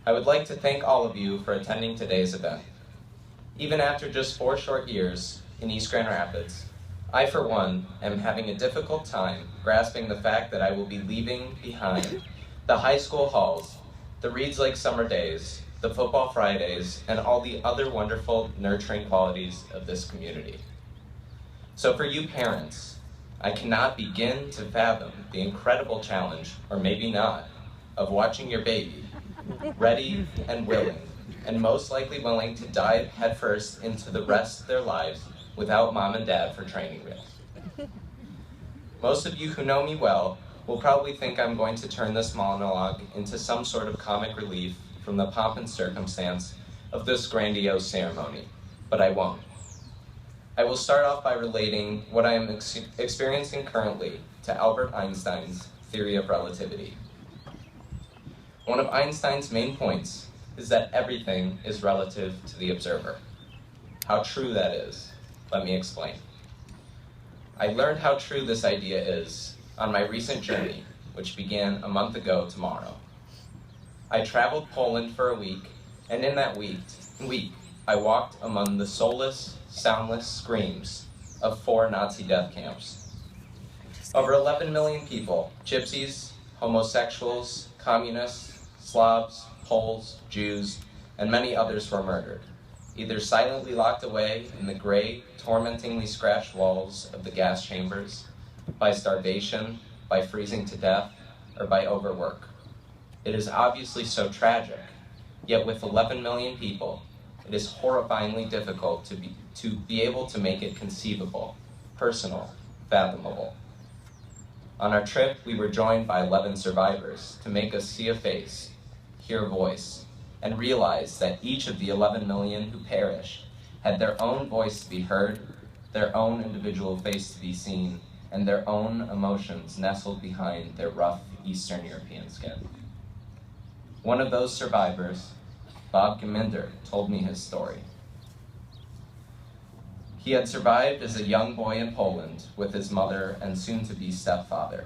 I would like to thank all of you for attending today's event. Even after just 4 short years in East Grand Rapids, I, for one, am having a difficult time grasping the fact that I will be leaving behind the high school halls, the Reeds Lake summer days, the football Fridays, and all the other wonderful, nurturing qualities of this community. So for you parents, I cannot begin to fathom the incredible challenge, or maybe not, of watching your baby, ready and willing, and most likely willing to dive headfirst into the rest of their lives without mom and dad for training wheels. Most of you who know me well will probably think I'm going to turn this monologue into some sort of comic relief from the pomp and circumstance of this grandiose ceremony, but I won't. I will start off by relating what I am experiencing currently to Albert Einstein's theory of relativity. One of Einstein's main points is that everything is relative to the observer. How true that is, let me explain. I learned how true this idea is on my recent journey, which began a month ago tomorrow. I traveled Poland for a week, and in that week, I walked among the soulless, soundless screams of 4 Nazi death camps. Over 11 million people, gypsies, homosexuals, communists, Slavs, Poles, Jews, and many others were murdered, either silently locked away in the gray, tormentingly scratched walls of the gas chambers, by starvation, by freezing to death, or by overwork. It is obviously so tragic, yet with 11 million people, it is horrifyingly difficult to be able to make it conceivable, personal, fathomable. On our trip, we were joined by 11 survivors to make us see a face, hear a voice, and realize that each of the 11 million who perished had their own voice to be heard, their own individual face to be seen, and their own emotions nestled behind their rough Eastern European skin. One of those survivors, Bob Geminder, told me his story. He had survived as a young boy in Poland with his mother and soon-to-be stepfather.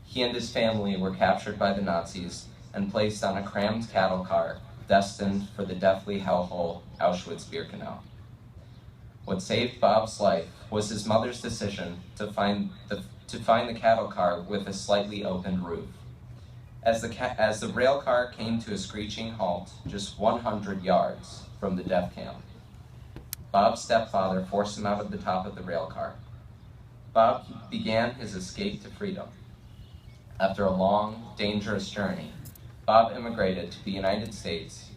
He and his family were captured by the Nazis and placed on a crammed cattle car destined for the deathly hellhole Auschwitz-Birkenau. What saved Bob's life was his mother's decision to find the cattle car with a slightly opened roof. As the rail car came to a screeching halt just 100 yards from the death camp, Bob's stepfather forced him out of the top of the rail car. Bob began his escape to freedom. After a long, dangerous journey, Bob immigrated to the United States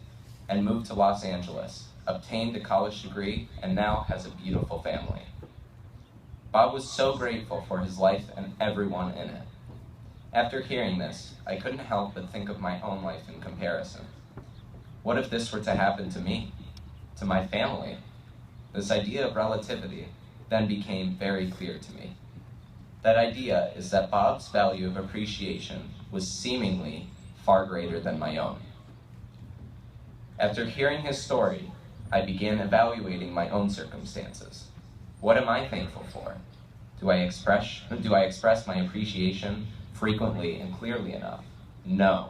and moved to Los Angeles, obtained a college degree, and now has a beautiful family. Bob was so grateful for his life and everyone in it. After hearing this, I couldn't help but think of my own life in comparison. What if this were to happen to me, to my family? This idea of relativity then became very clear to me. That idea is that Bob's value of appreciation was seemingly far greater than my own. After hearing his story, I began evaluating my own circumstances. What am I thankful for? Do I express my appreciation frequently and clearly enough? No.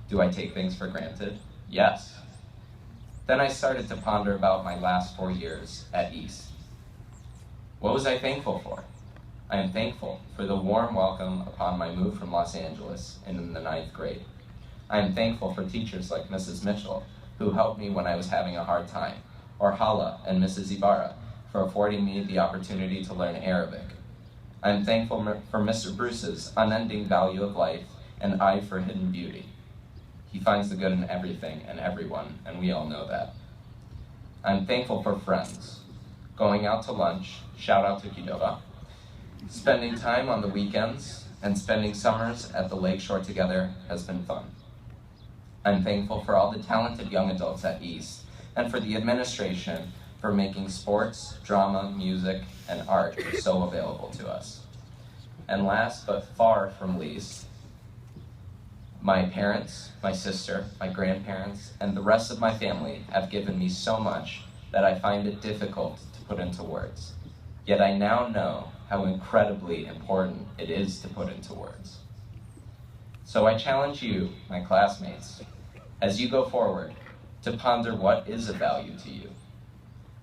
Do I take things for granted? Yes. Then I started to ponder about my last 4 years at East. What was I thankful for? I am thankful for the warm welcome upon my move from Los Angeles in the 9th grade. I am thankful for teachers like Mrs. Mitchell, who helped me when I was having a hard time, or Hala and Mrs. Ibarra for affording me the opportunity to learn Arabic. I am thankful for Mr. Bruce's unending value of life and eye for hidden beauty. He finds the good in everything and everyone, and we all know that. I am thankful for friends. Going out to lunch, shout out to Qdoba, spending time on the weekends, and spending summers at the lakeshore together has been fun. I'm thankful for all the talented young adults at East, and for the administration for making sports, drama, music, and art so available to us. And last but far from least, my parents, my sister, my grandparents, and the rest of my family have given me so much that I find it difficult to put into words. Yet I now know how incredibly important it is to put into words. So I challenge you, my classmates, as you go forward, to ponder what is of value to you.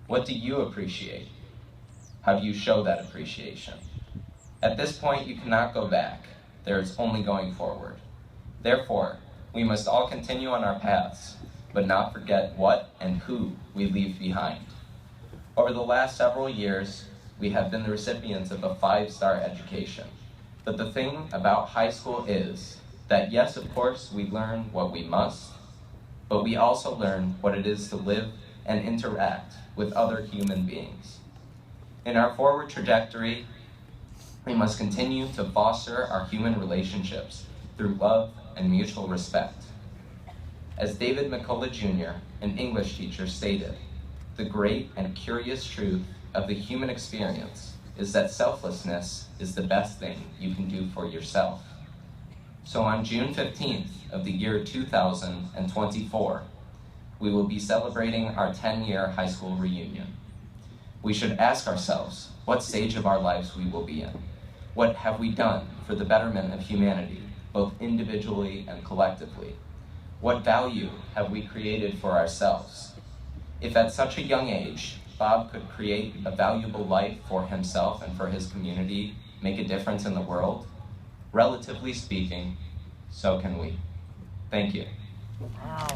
What do you appreciate? How do you show that appreciation? At this point, you cannot go back. There is only going forward. Therefore, we must all continue on our paths, but not forget what and who we leave behind. Over the last several years, we have been the recipients of a 5-star education. But the thing about high school is that yes, of course, we learn what we must, but we also learn what it is to live and interact with other human beings. In our forward trajectory, we must continue to foster our human relationships through love and mutual respect. As David McCullough Jr., an English teacher, stated, the great and curious truth of the human experience is that selflessness is the best thing you can do for yourself. So on June 15th of the year 2024, we will be celebrating our 10-year high school reunion. We should ask ourselves what stage of our lives we will be in. What have we done for the betterment of humanity, both individually and collectively? What value have we created for ourselves? If at such a young age, Bob could create a valuable life for himself and for his community, make a difference in the world, relatively speaking, so can we. Thank you. Wow.